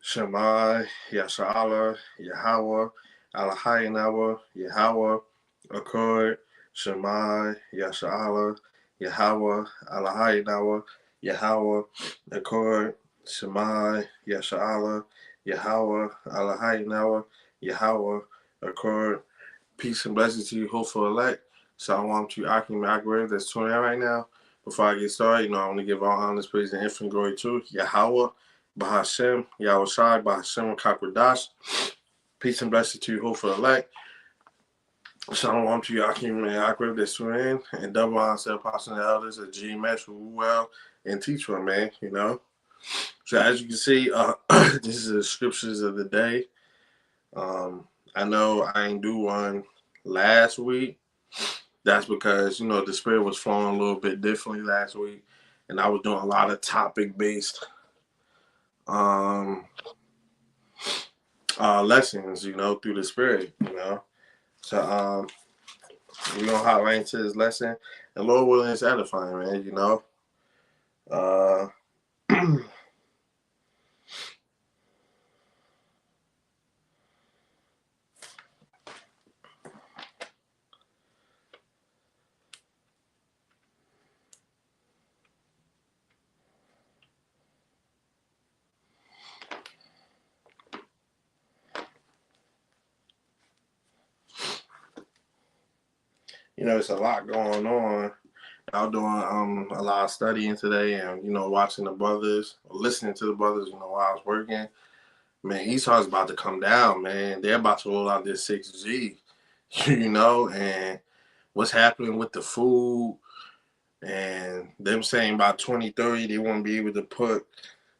Shema, Yasha'Allah, Yahawah, Alahayinawa, Yahawah, Accord, Shema, Yasha'Allah, Yahawah, Alahayinawa, Yahawah, Accord, Shema, Yasha'Allah, Yahawah, Alahayinawa, Yahawah, Accord. Peace and blessings to you, hopeful elect. Shalom to you, Akim Agrev, that's tuning in right now. Before I get started, I want to give all honors, praise, and infinite glory to Yahawah, Bahashem, YAHAWASHI, Bahashem, Kakwadash. Peace and blessings to you, hopeful elect. Shalom to you, Akim Agrev, that's tuning in. And double honors to the apostles and elders at GMS who well and teach one, man, So as you can see, this is the scriptures of the day. I know I ain't do one last week. That's because, the spirit was flowing a little bit differently last week. And I was doing a lot of topic-based lessons, through the spirit, So we're going to hop right into this lesson. And Lord willing, it's edifying, man, It's a lot going on. I was doing a lot of studying today and, watching the brothers, listening to the brothers, while I was working. Man, Esau's about to come down, man. They're about to roll out this 6G, and what's happening with the food. And them saying by 2030, they won't be able to put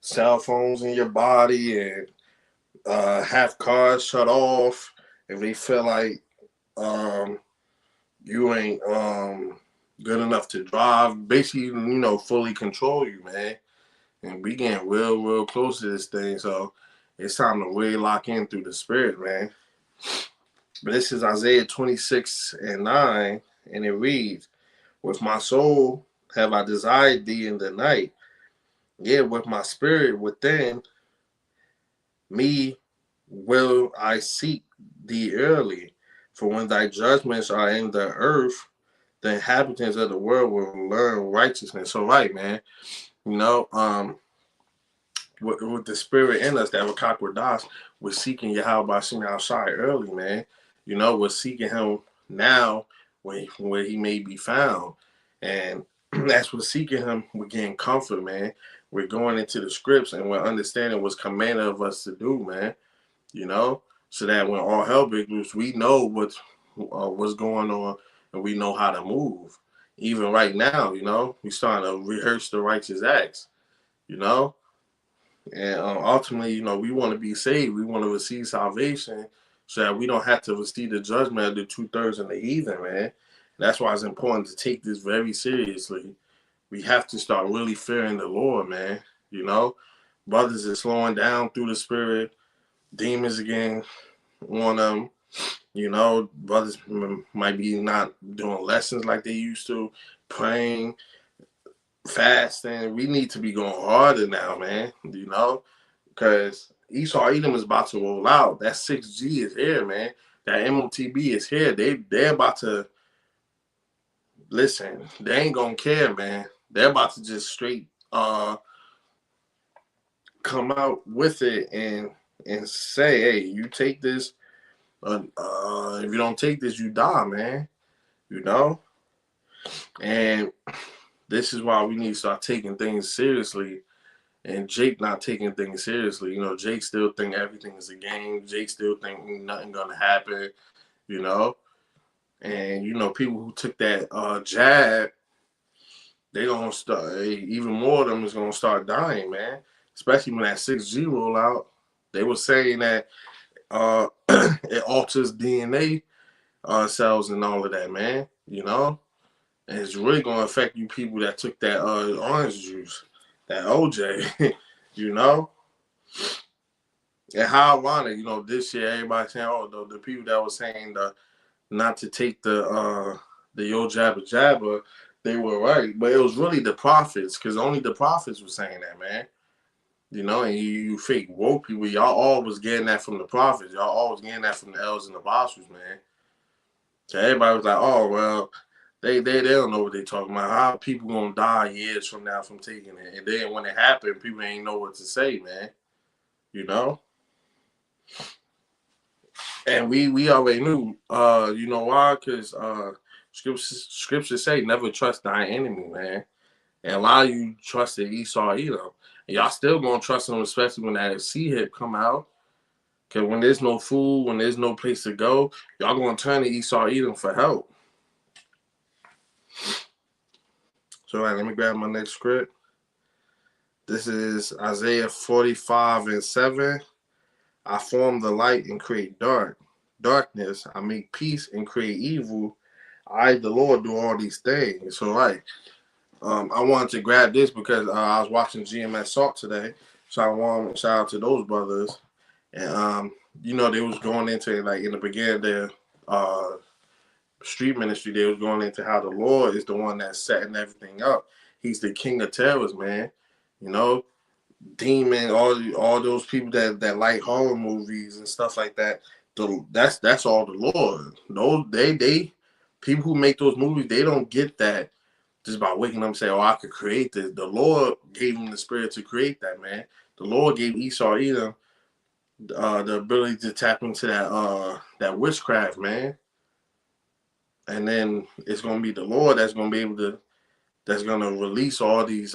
cell phones in your body and have cars shut off if they feel like you ain't good enough to drive. Basically, fully control you, man. And we getting real close to this thing. So it's time to really lock in through the spirit, man. But this is Isaiah 26:9, and it reads, "With my soul have I desired thee in the night. Yea, with my spirit within me will I seek thee early. For when thy judgments are in the earth, the inhabitants of the world will learn righteousness." So right, man. With the spirit in us, that Wakakwadash, we're seeking Yahweh Bashim outside early, man. We're seeking him now where he may be found. And as we're seeking him, we're getting comfort, man. We're going into the scripts and we're understanding what's commanded of us to do, man. So that when all hell breaks loose, we know what's going on and we know how to move. Even right now, we're starting to rehearse the righteous acts, And ultimately, we want to be saved. We want to receive salvation so that we don't have to receive the judgment of the 2/3 of the heathen, man. That's why it's important to take this very seriously. We have to start really fearing the Lord, man. Brothers are slowing down through the spirit. Demons again on them. Brothers might be not doing lessons like they used to, praying, fasting. We need to be going harder now, man. Because Esau Edom is about to roll out. That 6G is here, man. That MOTB is here. They're about to listen. They ain't gonna care, man. They're about to just straight come out with it and say, hey, you take this. If you don't take this, you die, man. And this is why we need to start taking things seriously. And Jake not taking things seriously. Jake still think everything is a game. Jake still think nothing gonna happen. And people who took that jab, they gonna start. Even more of them is gonna start dying, man. Especially when that 6G roll out. They were saying that it alters DNA cells and all of that, man. And it's really gonna affect you people that took that orange juice, that OJ. And how ironic, this year everybody saying, oh, the people that were saying not to take the yo jabba, they were right. But it was really the prophets, because only the prophets were saying that, man. You know, and you fake woke people, y'all always getting that from the prophets. Y'all always getting that from the elders and the apostles, man. So everybody was like, oh, well, they don't know what they talking about. How people gonna die years from now from taking it? And then when it happened, people ain't know what to say, man. You know? And we already knew, you know why? Because scriptures say never trust thy enemy, man. And a lot of you trusted Esau Edom. And y'all still gonna trust him, especially when that sea hit come out. Because when there's no food, when there's no place to go, y'all gonna turn to Esau Edom for help. So let me grab my next script. This is Isaiah 45:7. I form the light and create darkness. I make peace and create evil. I, the Lord, do all these things. So, like, I wanted to grab this because I was watching GMS Salt today. So I want to shout out to those brothers. And, you know, they was going into, like, in the beginning of their street ministry, they was going into how the Lord is the one that's setting everything up. He's the king of terrors, man. You know, Demon, all those people that like horror movies and stuff like that. That's all the Lord. Those they people who make those movies, they don't get that just by waking up and say, "Oh, I could create this." The Lord gave him the spirit to create that, man. The Lord gave Esau Edom the ability to tap into that witchcraft, man. And then it's gonna be the Lord that's gonna be able to that's gonna release all these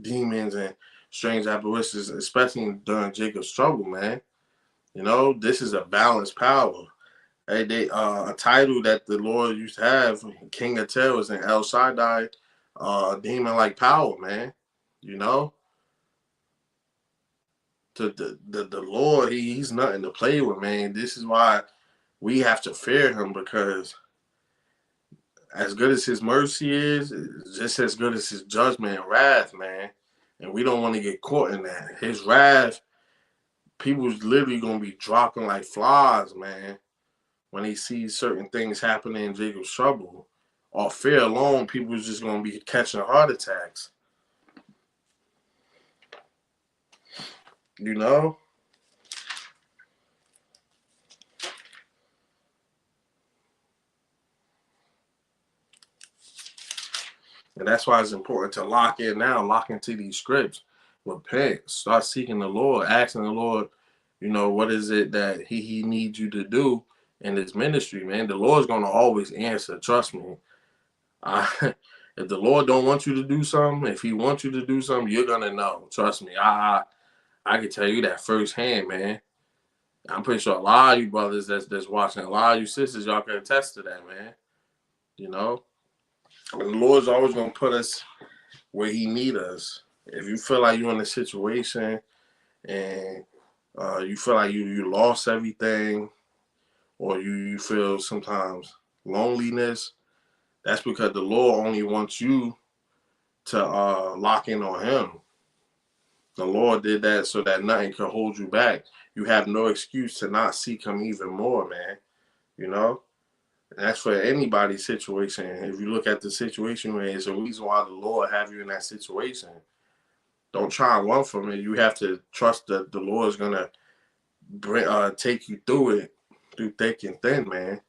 demons and strange apparitions, especially during Jacob's trouble, man. You know, this is a balanced power. Hey, a title that the Lord used to have, King of Terrors and El Shaddai, demon like power, man. You know, the Lord, he's nothing to play with, man. This is why we have to fear him, because as good as his mercy is, it's just as good as his judgment and wrath, man. And we don't want to get caught in that. His wrath, people's literally gonna be dropping like flies, man, when they see certain things happening in Jacob's trouble. Or fear alone, people's just gonna be catching heart attacks. You know? And that's why it's important to lock in now, lock into these scripts, repent, start seeking the Lord, asking the Lord, you know, what is it that he needs you to do in this ministry, man. The Lord's gonna always answer. Trust me. If the Lord don't want you to do something, if he wants you to do something, you're gonna know. Trust me. I can tell you that firsthand, man. I'm pretty sure a lot of you brothers that's watching, a lot of you sisters, y'all can attest to that, man. You know? And the Lord's always gonna put us where he need us. If you feel like you're in a situation and you feel like you lost everything, or you feel sometimes loneliness, that's because the Lord only wants you to lock in on him. The Lord did that so that nothing can hold you back. You have no excuse to not seek him even more, man. You know? And that's for anybody's situation. If you look at the situation, man, it's a reason why the Lord have you in that situation. Don't try and run from it. You have to trust that the Lord is gonna take you through it, through thick and thin, man.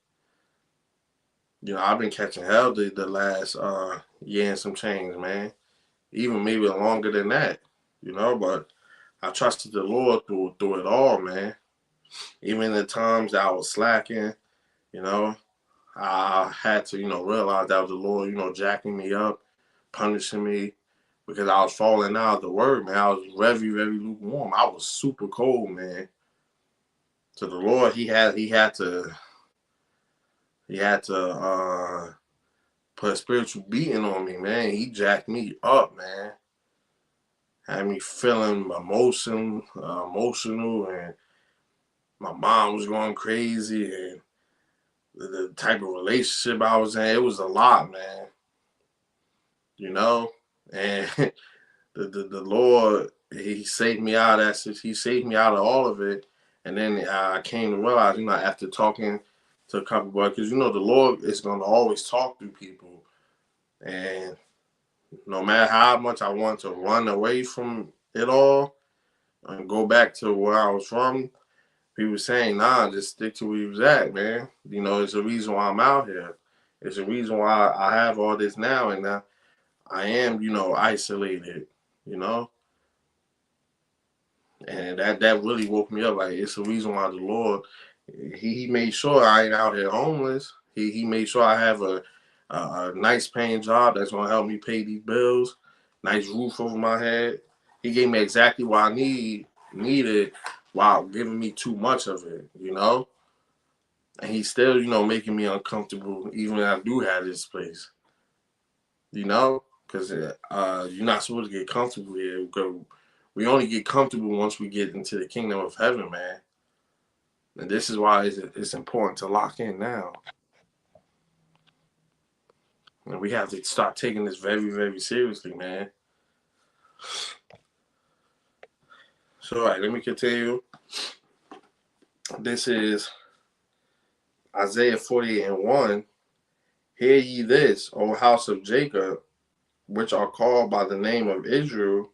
You know, I've been catching hell the last year and some change, man. Even maybe longer than that, you know. But I trusted the Lord through it all, man. Even the times that I was slacking, you know, I had to, you know, realize that was the Lord, you know, jacking me up, punishing me, because I was falling out of the word, man. I was very, very lukewarm. I was super cold, man. So the Lord, he had to put a spiritual beating on me, man. He jacked me up, man. Had me feeling emotional, and my mom was going crazy, and the type of relationship I was in, it was a lot, man. You know, and the Lord, he saved me out of that. He saved me out of all of it, and then I came to realize, you know, after talking to a couple of brothers, because you know the Lord is going to always talk through people, and no matter how much I want to run away from it all, and go back to where I was from, he was saying, nah, just stick to where he was at, man. You know, it's a reason why I'm out here. It's a reason why I have all this now, and I am, isolated, you know? And that really woke me up. Like, it's the reason why the Lord, he made sure I ain't out here homeless. He made sure I have a nice paying job that's gonna help me pay these bills, nice roof over my head. He gave me exactly what I needed while giving me too much of it, And he's still, making me uncomfortable even when I do have this place, because you're not supposed to get comfortable here. We only get comfortable once we get into the kingdom of heaven, man. And this is why it's important to lock in now. And we have to start taking this very, very seriously, man. So, all right, let me continue. This is Isaiah 48:1. Hear ye this, O house of Jacob, which are called by the name of Israel,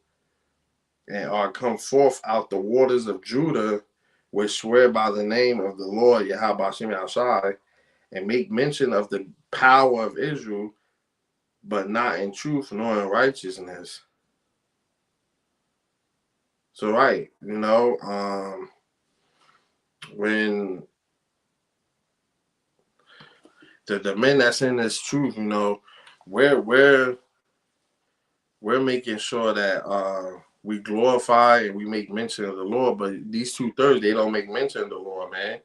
and are come forth out the waters of Judah, which swear by the name of the Lord YAHAWASHI, and make mention of the power of Israel, but not in truth nor in righteousness. So right, when the men that's in this truth, we're making sure that we glorify and we make mention of the Lord. But these 2/3, they don't make mention of the Lord, man.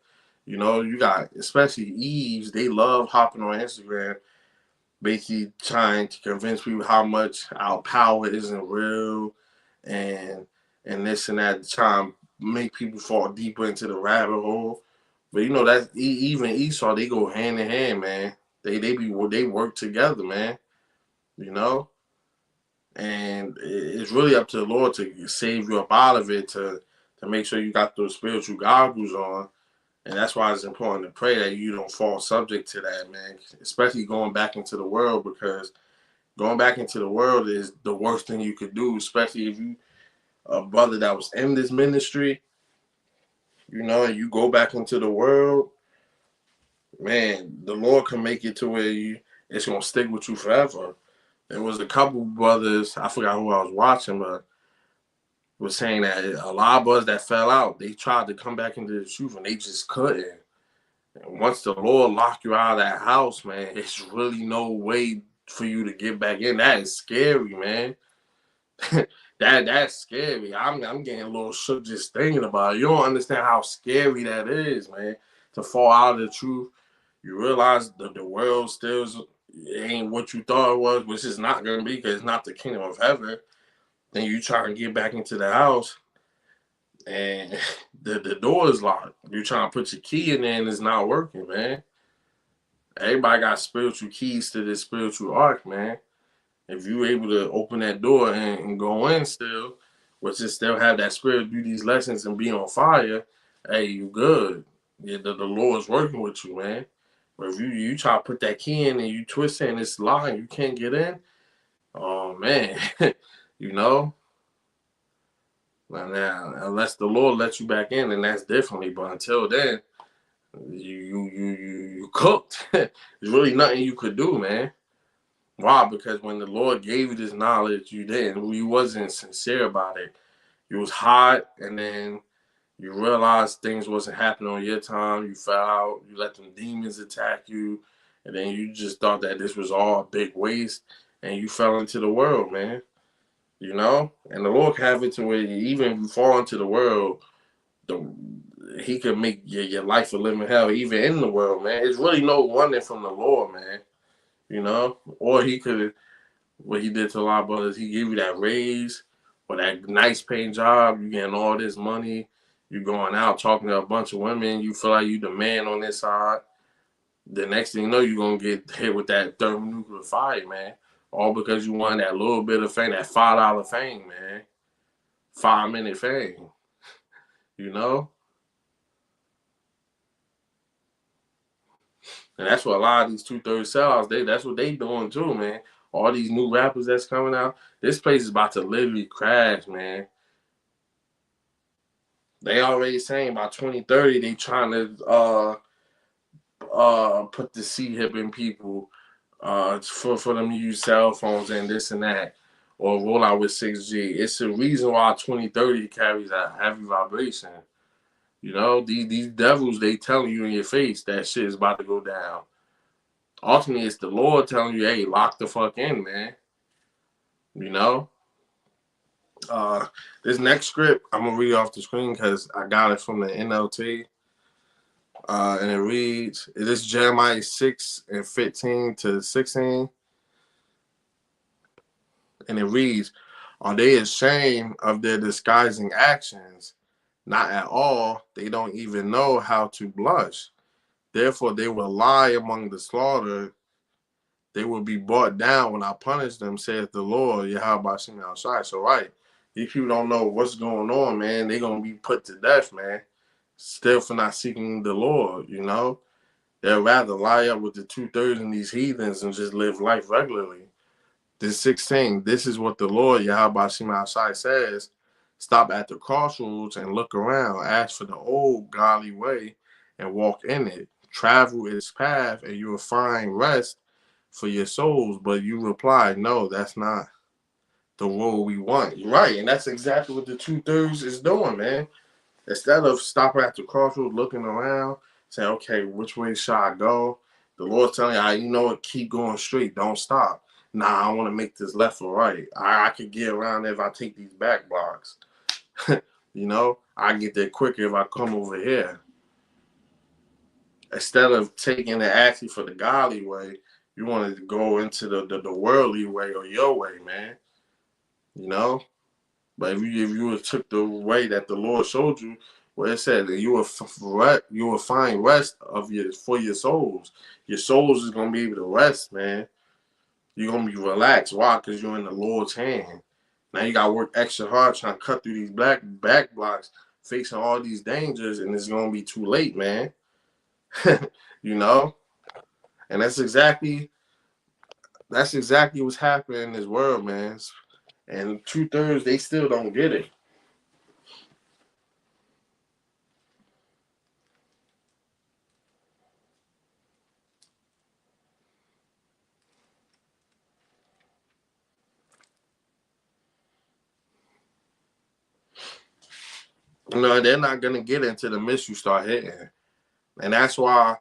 You got especially Eves, they love hopping on Instagram, basically trying to convince people how much our power isn't real, and this and that, trying to make people fall deeper into the rabbit hole. But that even Esau, they go hand in hand, man. They work together, man. You know, and it's really up to the Lord to save you up out of it, to make sure you got those spiritual goggles on. And that's why it's important to pray that you don't fall subject to that, man. Especially going back into the world, because going back into the world is the worst thing you could do, especially if you a brother that was in this ministry, and you go back into the world, man, the Lord can make it to where it's gonna stick with you forever. There was a couple brothers, I forgot who I was watching, but was saying that a lot of brothers that fell out, they tried to come back into the truth and they just couldn't. And once the Lord lock you out of that house, man, it's really no way for you to get back in. That is scary, man. That's scary. I'm getting a little shook just thinking about it. You don't understand how scary that is, man. To fall out of the truth, you realize that the world still ain't what you thought it was, which is not gonna be, because it's not the kingdom of heaven. Then you try to get back into the house, and the door is locked. You trying to put your key in there, and it's not working, man. Everybody got spiritual keys to this spiritual ark, man. If you're able to open that door and go in still, which is still have that spirit, do these lessons and be on fire, hey, you good. Yeah, the Lord's working with you, man. But if you try to put that key in and you twist it and it's locked and you can't get in, oh man, you know. Now, unless the Lord lets you back in, then that's differently. But until then, you cooked. There's really nothing you could do, man. Why? Because when the Lord gave you this knowledge, you didn't. You wasn't sincere about it. You was hot, and then you realized things wasn't happening on your time. You fell out. You let them demons attack you, and then you just thought that this was all a big waste, and you fell into the world, man. And the Lord can have it to where even if you fall into the world, He could make your life a living hell, even in the world, man. It's really no wonder from the Lord, man. Or He could, what He did to a lot of brothers, He give you that raise or that nice paying job. You getting all this money. You going out talking to a bunch of women. You feel like you the man on this side. The next thing you know, you're going to get hit with that thermonuclear fire, man. All because you want that little bit of fame, that $5 fame, man. 5-minute fame, you know? And that's what a lot of these 2/3 sellouts, that's what they doing too, man. All these new rappers that's coming out, this place is about to literally crash, man. They already saying by 2030 they trying to put the C-hip in people for them to use cell phones and this and that, or roll out with 6G. It's the reason why 2030 carries a heavy vibration. You know, these devils, they telling you in your face that shit is about to go down. Ultimately, it's the Lord telling you, hey, lock the fuck in, man. You know? Uh, this next script, I'm going to read off the screen because I got it from the NLT. And it reads, it is Jeremiah 6:15-16. And it reads, are they ashamed of their disguising actions? Not at all. They don't even know how to blush. Therefore, they will lie among the slaughter. They will be brought down when I punish them, saith the Lord, YAHAWASHI outside. So, right, these people don't know what's going on, man. They're going to be put to death, man. Still for not seeking the Lord, you know? They'll rather lie up with the 2/3 in these heathens and just live life regularly. This 16, this is what the Lord, YAHAWASHI outside says. Stop at the crossroads and look around. Ask for the old godly way and walk in it. Travel its path and you will find rest for your souls. But you reply, no, that's not the road we want. You're right. And that's exactly what the 2/3 is doing, man. Instead of stopping at the crossroads, looking around, saying, okay, which way should I go? The Lord's telling you, you know what, keep going straight. Don't stop. Nah, I want to make this left or right. I could get around if I take these back blocks. You know, I get there quicker if I come over here. Instead of taking the action for the godly way, you want to go into the worldly way or your way, man. You know? But if you took the way that the Lord showed you, where it said that you will find rest for your souls. Your souls is gonna be able to rest, man. You're gonna be relaxed. Why? Because you're in the Lord's hand. Now you gotta work extra hard trying to cut through these back blocks, facing all these dangers, and it's gonna be too late, man. You know, and that's exactly what's happening in this world, man. And 2/3 they still don't get it. No, they're not gonna get into the mist you start hitting, and that's why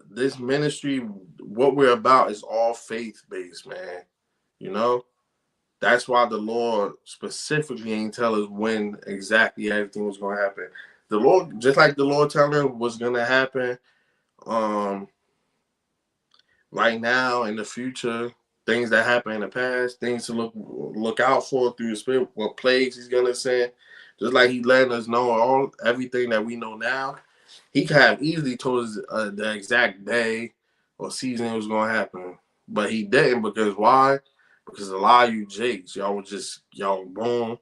this ministry, what we're about, is all faith based, man. You know, that's why the Lord specifically ain't tell us when exactly everything was gonna happen. The Lord, just like the Lord telling us what's gonna happen, um, right now in the future, things that happen in the past, things to look out for through the Spirit, what plagues He's gonna send. Just like He letting us know everything that we know now, He could have easily told us the exact day or season it was gonna happen, but He didn't because why? Because a lot of you jakes, y'all boom,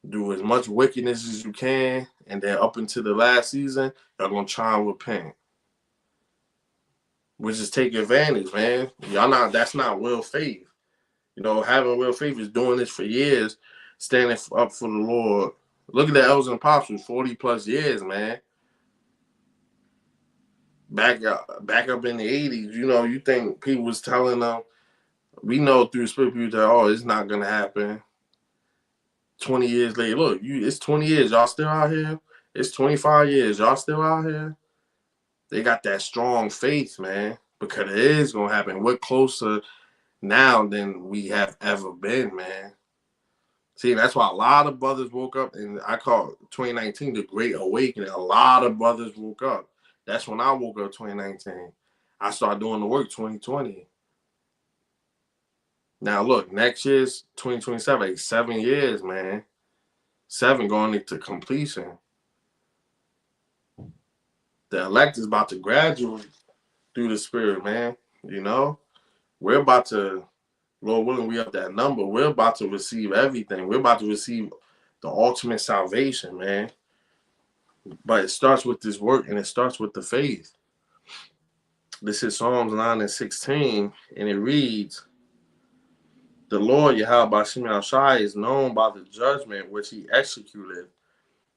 do as much wickedness as you can, and then up until the last season, y'all gonna try and repent, which is take advantage, man. Y'all not. That's not real faith. You know, having real faith is doing this for years, standing up for the Lord. Look at the elders and apostles, 40 plus years, man. Back up in the 80s, you know, you think people was telling them, we know through the Spirit, people that, oh, it's not gonna happen. 20 years later, look, it's 20 years, y'all still out here. It's 25 years, y'all still out here. They got that strong faith, man, because it is gonna happen. We're closer now than we have ever been, man. See, that's why a lot of brothers woke up, and I call 2019 the Great Awakening. A lot of brothers woke up. That's when I woke up 2019. I started doing the work 2020. Now, look, next year's 2027, 7 years, man. 7 going into completion. The elect is about to graduate through the Spirit, man. You know, we're about to, Lord willing, we up that number. We're about to receive everything. We're about to receive the ultimate salvation, man. But it starts with this work and it starts with the faith. This is Psalms 9:16, and it reads, the Lord YAHAWASHI is known by the judgment which He executed.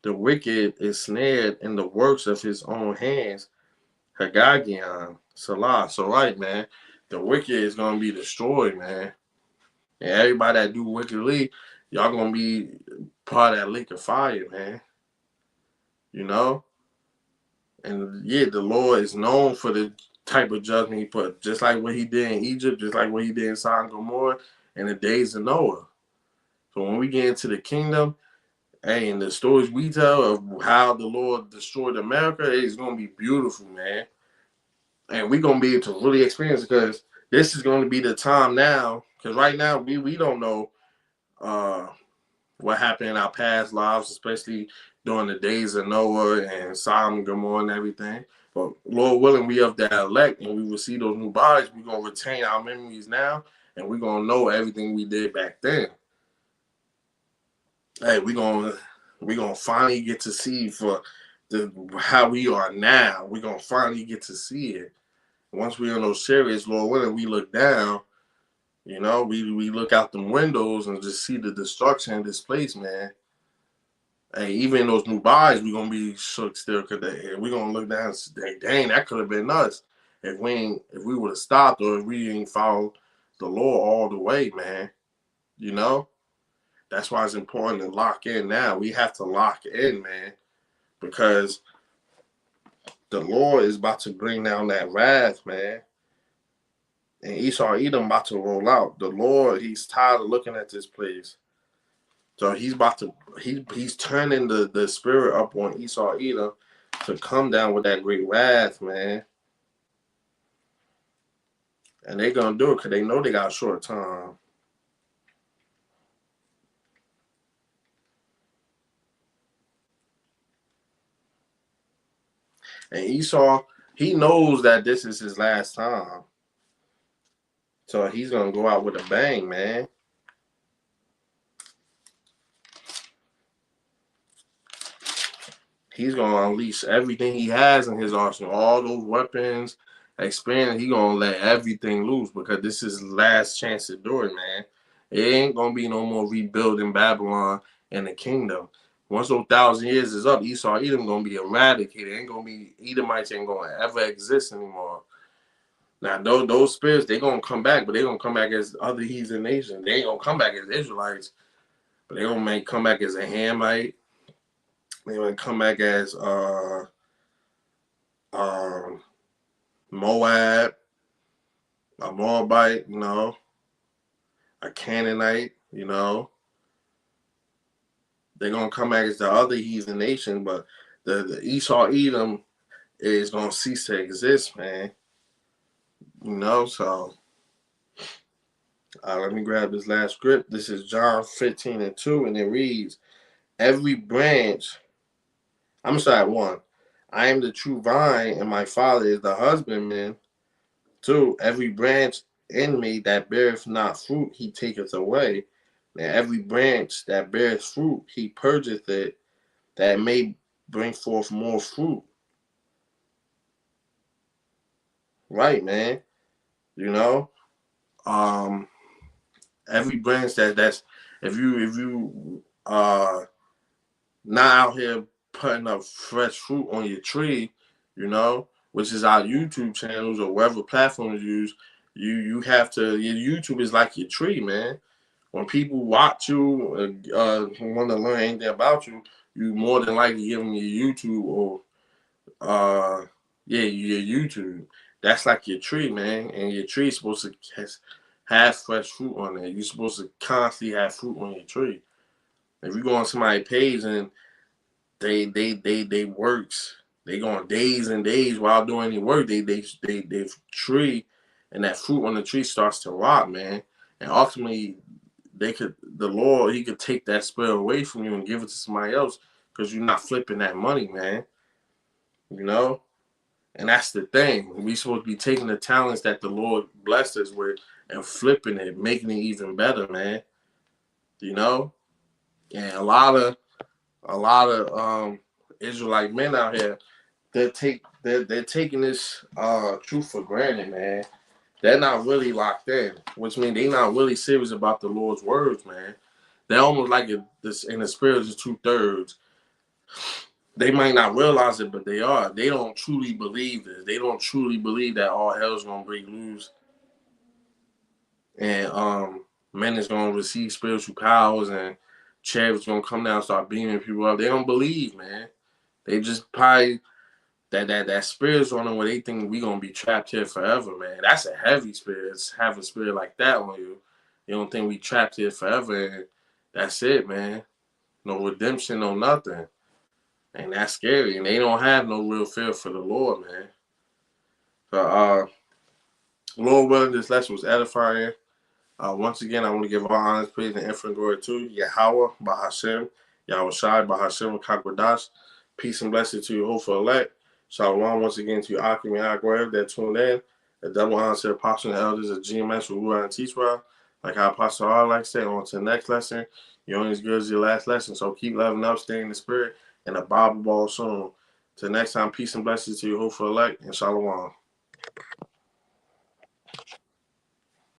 The wicked is snared in the works of his own hands. Hagagion, Salah. So right, man, the wicked is gonna be destroyed, man. And everybody that do wickedly, y'all gonna be part of that lake of fire, man. You know? And yeah, the Lord is known for the type of judgment he put, just like what he did in Egypt, just like what he did in Sodom and Gomorrah in the days of Noah. So when we get into the kingdom, hey, and the stories we tell of how the Lord destroyed America, it's gonna be beautiful, man. And we're gonna be able to really experience it because this is gonna be the time now. Because right now we don't know uh, what happened in our past lives, especially during the days of Noah and Sodom and Gomorrah and everything. But Lord willing, we of that elect and we will see those new bodies. We're gonna retain our memories now, and we're gonna know everything we did back then. Hey, we're gonna finally get to see for how we are now. We're gonna finally get to see it. Once we're in those chariots, Lord willing, we look down, we look out them windows and just see the destruction in this place, man. Hey, even in those new bodies, we're gonna be shook still because we're gonna look down and say, dang, that could have been us if we would have stopped or if we didn't follow the law all the way, man. You know? That's why it's important to lock in now. We have to lock in, man, because the Lord is about to bring down that wrath, man. And Esau Edom about to roll out. The Lord, he's tired of looking at this place. So he's turning the spirit up on Esau Edom to come down with that great wrath, man. And they're gonna do it because they know they got a short time. And Esau, he knows that this is his last time. So he's gonna go out with a bang, man. He's gonna unleash everything he has in his arsenal, all those weapons, expand. He gonna let everything loose because this is his last chance to do it, man. It ain't gonna be no more rebuilding Babylon and the kingdom. Once those 1,000 years is up, Esau Edom gonna be eradicated. Ain't gonna be Edomites ain't gonna ever exist anymore. Now those spirits they gonna come back, but they gonna come back as other heathen nations. They ain't gonna come back as Israelites, but they gonna come back as a Hamite. They gonna come back as um, Moab, a Moabite, a Canaanite, They're gonna come back as the other heathen nation, but the Esau Edom is gonna cease to exist, man. So let me grab this last script. This is John 15:2, and it reads, every branch, I'm sorry, 1. I am the true vine, and my father is the husbandman. 2. Every branch in me that beareth not fruit, he taketh away. And every branch that beareth fruit, he purgeth it, that it may bring forth more fruit. Right, man. You know, um, every branch that's if you not out here putting up fresh fruit on your tree, which is our YouTube channels or whatever platforms you use, you have to. Your YouTube is like your tree, man. When people watch you, want to learn anything about you, you more than likely give them your YouTube or your YouTube. That's like your tree, man, and your tree is supposed to have fresh fruit on it. You're supposed to constantly have fruit on your tree. If you go on somebody's page and they works, they go on days and days while doing any work, they tree, and that fruit on the tree starts to rot, man, and ultimately the Lord, he could take that spirit away from you and give it to somebody else because you're not flipping that money, man. You know? And that's the thing. We supposed to be taking the talents that the Lord blessed us with and flipping it, making it even better, man. You know? And a lot of Israelite men out here, they're taking this truth for granted, man. They're not really locked in, which means they're not really serious about the Lord's words, man. They're almost like this in the spirit of 2/3. They might not realize it, but they are. They don't truly believe this. They don't truly believe that all hell's gonna break loose, and men is gonna receive spiritual powers, and chariots gonna come down and start beaming people up. They don't believe, man. They just probably that spirit's on them where they think we gonna be trapped here forever, man. That's a heavy spirit. It's have a spirit like that on you. You don't think we trapped here forever, and that's it, man. No redemption, no nothing. And that's scary. And they don't have no real fear for the Lord, man. So Lord willing, this lesson was edifying. Once again, I want to give all honors, praise, and infinite glory to Yahweh, Bahashem, YAHAWASHI, Bahashem, Kakwadash. Peace and blessings to you, hopeful elect. Shalom once again to you, Akim and Agweb that tuned in. A double honor to the apostles and elders of GMS for Ruah and Teachwa. Like our apostle R like said, on to the next lesson. You're only as good as your last lesson, so keep loving up, stay in the spirit, and a Bible ball soon. Till next time, peace and blessings to you, hopeful elect, and Shalom.